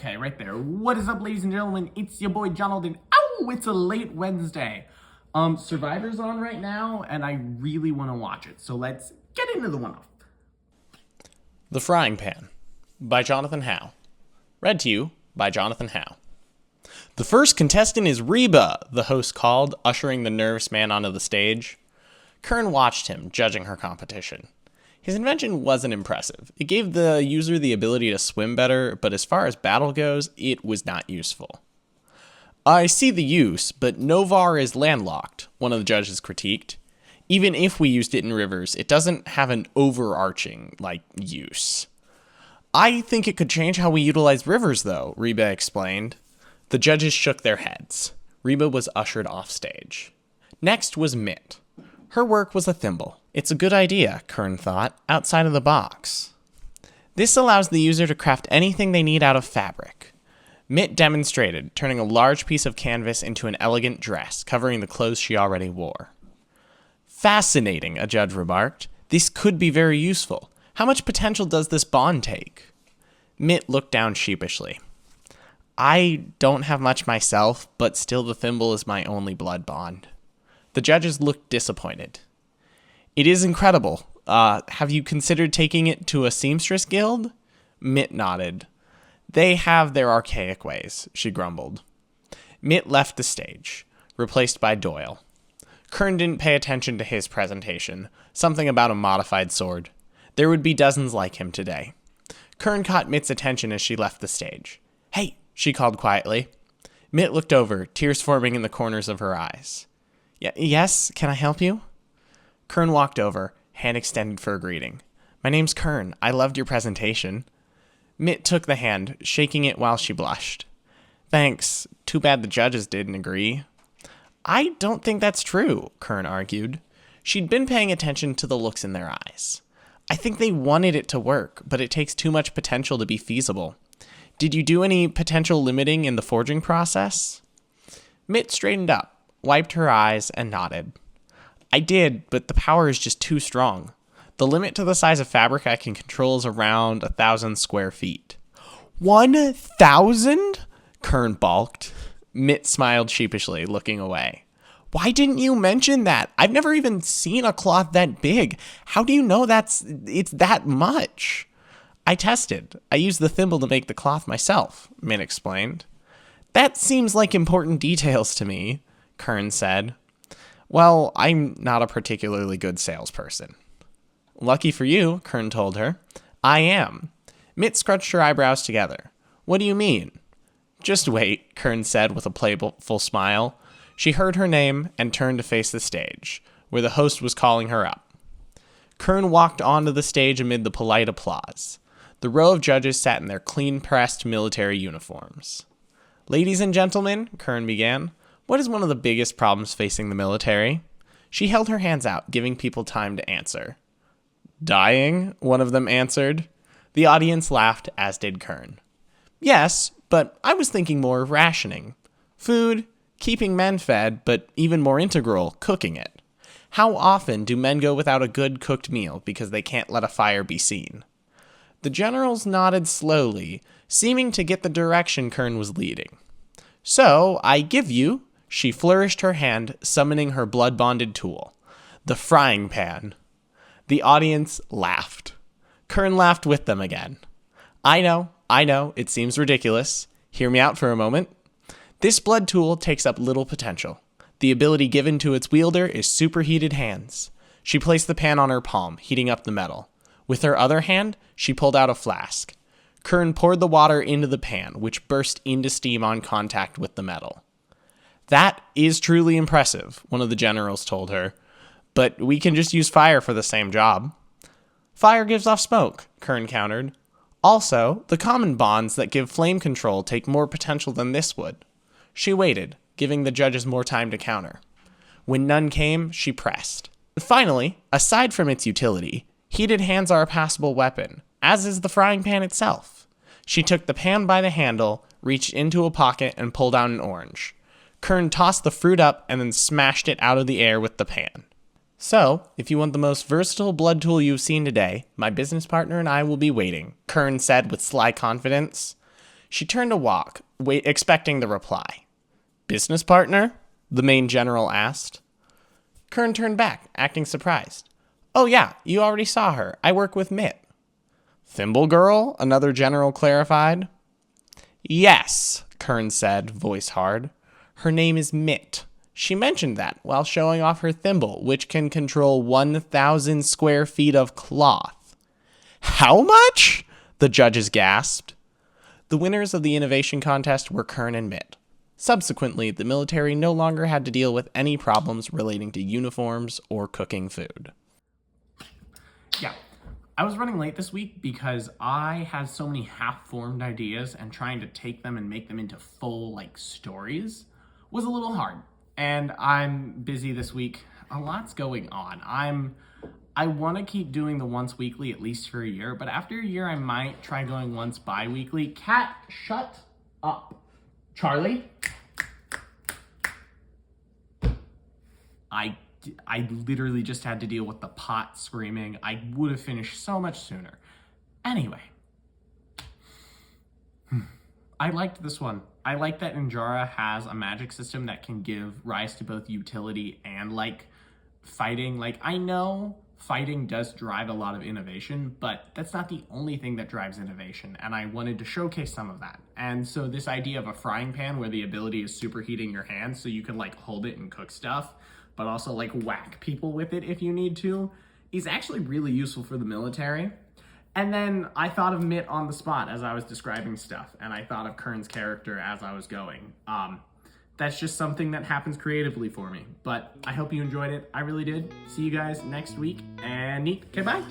Okay, right there. What is up, ladies and gentlemen? It's your boy Jonathan. Oh, it's a late Wednesday. Survivor's on right now, and I really want to watch it. So let's get into the one-off. The Frying Pan by Jonathan Howe. Read to you by Jonathan Howe. The first contestant is Reba, the host called, ushering the nervous man onto the stage. Kern watched him, judging her competition. His invention wasn't impressive. It gave the user the ability to swim better, but as far as battle goes, it was not useful. I see the use, but Novar is landlocked, one of the judges critiqued. Even if we used it in rivers, it doesn't have an overarching, use. I think it could change how we utilize rivers, though, Reba explained. The judges shook their heads. Reba was ushered off stage. Next was Mitt. Her work was a thimble. It's a good idea, Kern thought, outside of the box. This allows the user to craft anything they need out of fabric. Mitt demonstrated, turning a large piece of canvas into an elegant dress, covering the clothes she already wore. Fascinating, a judge remarked. This could be very useful. How much potential does this bond take? Mitt looked down sheepishly. I don't have much myself, but still the thimble is my only blood bond. The judges looked disappointed. It is incredible. Have you considered taking it to a seamstress guild? Mitt nodded. They have their archaic ways, she grumbled. Mitt left the stage, replaced by Doyle. Kern didn't pay attention to his presentation, something about a modified sword. There would be dozens like him today. Kern caught Mitt's attention as she left the stage. Hey, she called quietly. Mitt looked over, tears forming in the corners of her eyes. Yes, can I help you? Kern walked over, hand extended for a greeting. My name's Kern. I loved your presentation. Mitt took the hand, shaking it while she blushed. Thanks. Too bad the judges didn't agree. I don't think that's true, Kern argued. She'd been paying attention to the looks in their eyes. I think they wanted it to work, but it takes too much potential to be feasible. Did you do any potential limiting in the forging process? Mitt straightened up, wiped her eyes, and nodded. I did, but the power is just too strong. The limit to the size of fabric I can control is around 1,000 square feet. 1,000? Kern balked. Mitt smiled sheepishly, looking away. Why didn't you mention that? I've never even seen a cloth that big. How do you know it's that much? I tested. I used the thimble to make the cloth myself, Mitt explained. That seems like important details to me, Kern said. Well, I'm not a particularly good salesperson. Lucky for you, Kern told her. I am. Mitt scrunched her eyebrows together. What do you mean? Just wait, Kern said with a playful smile. She heard her name and turned to face the stage, where the host was calling her up. Kern walked onto the stage amid the polite applause. The row of judges sat in their clean-pressed military uniforms. Ladies and gentlemen, Kern began, what is one of the biggest problems facing the military? She held her hands out, giving people time to answer. Dying, one of them answered. The audience laughed, as did Kern. Yes, but I was thinking more of rationing. Food, keeping men fed, but even more integral, cooking it. How often do men go without a good cooked meal because they can't let a fire be seen? The generals nodded slowly, seeming to get the direction Kern was leading. So, I give you, she flourished her hand, summoning her blood-bonded tool, the frying pan. The audience laughed. Kern laughed with them again. I know, it seems ridiculous. Hear me out for a moment. This blood tool takes up little potential. The ability given to its wielder is superheated hands. She placed the pan on her palm, heating up the metal. With her other hand, she pulled out a flask. Kern poured the water into the pan, which burst into steam on contact with the metal. That is truly impressive, one of the generals told her. But we can just use fire for the same job. Fire gives off smoke, Kern countered. Also, the common bonds that give flame control take more potential than this would. She waited, giving the judges more time to counter. When none came, she pressed. Finally, aside from its utility, heated hands are a passable weapon, as is the frying pan itself. She took the pan by the handle, reached into a pocket, and pulled out an orange. Kern tossed the fruit up and then smashed it out of the air with the pan. So, if you want the most versatile blood tool you've seen today, my business partner and I will be waiting, Kern said with sly confidence. She turned to walk, expecting the reply. Business partner? The main general asked. Kern turned back, acting surprised. Oh yeah, you already saw her. I work with Mitt. Thimble girl? Another general clarified. Yes, Kern said, voice hard. Her name is Mitt. She mentioned that while showing off her thimble, which can control 1,000 square feet of cloth. How much? The judges gasped. The winners of the innovation contest were Kern and Mitt. Subsequently, the military no longer had to deal with any problems relating to uniforms or cooking food. Yeah, I was running late this week because I had so many half-formed ideas, and trying to take them and make them into full, stories was a little hard. And I'm busy this week. A lot's going on. I want to keep doing the once weekly at least for a year, but after a year I might try going once bi-weekly. Cat, shut up. Charlie? I literally just had to deal with the pot screaming. I would have finished so much sooner. Anyway. I liked this one. I like that Injara has a magic system that can give rise to both utility and, fighting. I know fighting does drive a lot of innovation, but that's not the only thing that drives innovation, and I wanted to showcase some of that. And so this idea of a frying pan where the ability is superheating your hands so you can, hold it and cook stuff, but also, whack people with it if you need to, is actually really useful for the military. And then I thought of Mitt on the spot as I was describing stuff, and I thought of Kern's character as I was going. That's just something that happens creatively for me, but I hope you enjoyed it. I really did. See you guys next week, and neat. Okay, bye.